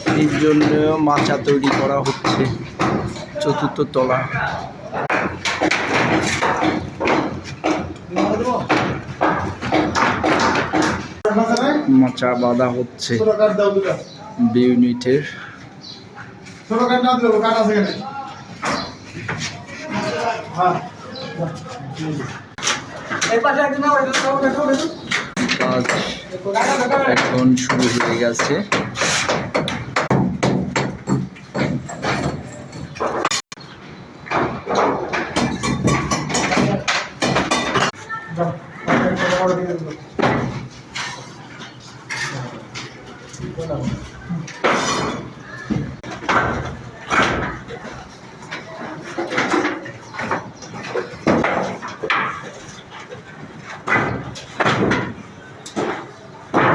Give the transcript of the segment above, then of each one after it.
গাঁথনির জন্য মাচা তৈরি করা হচ্ছে। চতুর্থ তলা। মাচা বাঁধা হচ্ছে বি ইউনিটের। কাজ এখন শুরু হয়ে গেছে।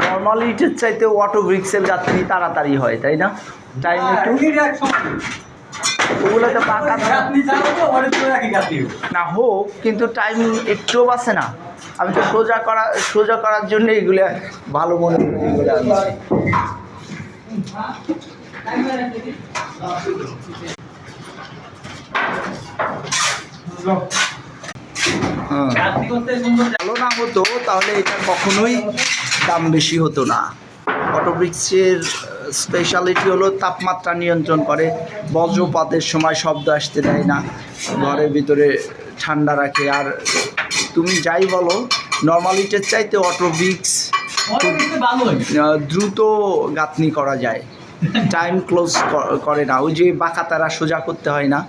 নর্মাল ইটের চাইতে অটো ব্রিক্সের গাঁথনি তাড়াতাড়ি হয়, তাই না? টাইম একটু ওগুলো তো পাকা না হোক, কিন্তু টাইম একটুও বাঁচে না। আমি তো সোজা করার জন্য এগুলো ভালো মনে করি, এগুলো আনছি। ভালো না হতো তাহলে এটা কখনোই দাম বেশি হতো না। অটোব্রিক্সের স্পেশালিটি হলো তাপমাত্রা নিয়ন্ত্রণ করে, বজ্রপাতের সময় শব্দ আসতে দেয় না, ঘরের ভিতরে ঠান্ডা রাখে। আর তুমি যাই বলো, নর্মাল ইটের চাইতে অটোব্রিক্স দ্রুত গাঁথনি করা যায়, টাইম ক্লোজ করে না, ওই যে বাঁকা তারা সোজা করতে হয় না।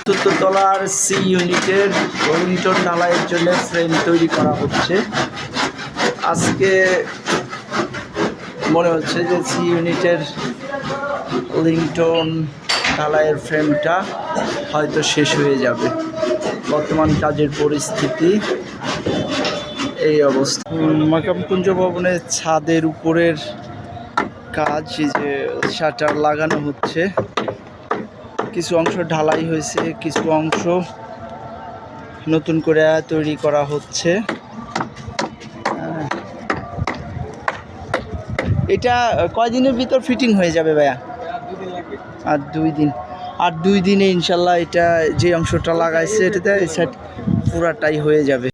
চতুর্থতলার সি ইউনিটের ওয়েলিংটন ঢালাইয়ের জন্য ফ্রেম তৈরি করা হচ্ছে। আজকে মনে হচ্ছে যে সি ইউনিটের ওয়েলিংটন ঢালাইয়ের ফ্রেমটা হয়তো শেষ হয়ে যাবে। বর্তমান কাজের পরিস্থিতি এই অবস্থা। মাকামকুঞ্জ ভবনের ছাদের উপরের কাজ, যে শাটার লাগানো হচ্ছে, কিছু অংশ ঢালাই হয়েছে, কিছু অংশ নতুন করে তৈরি করা হচ্ছে। এটা কয়দিনের ভিতর ফিটিং হয়ে যাবে ভাইয়া? আর দুই দিনে ইনশাল্লাহ এটা যে অংশটা লাগাইছে এটাতে পুরাটাই হয়ে যাবে।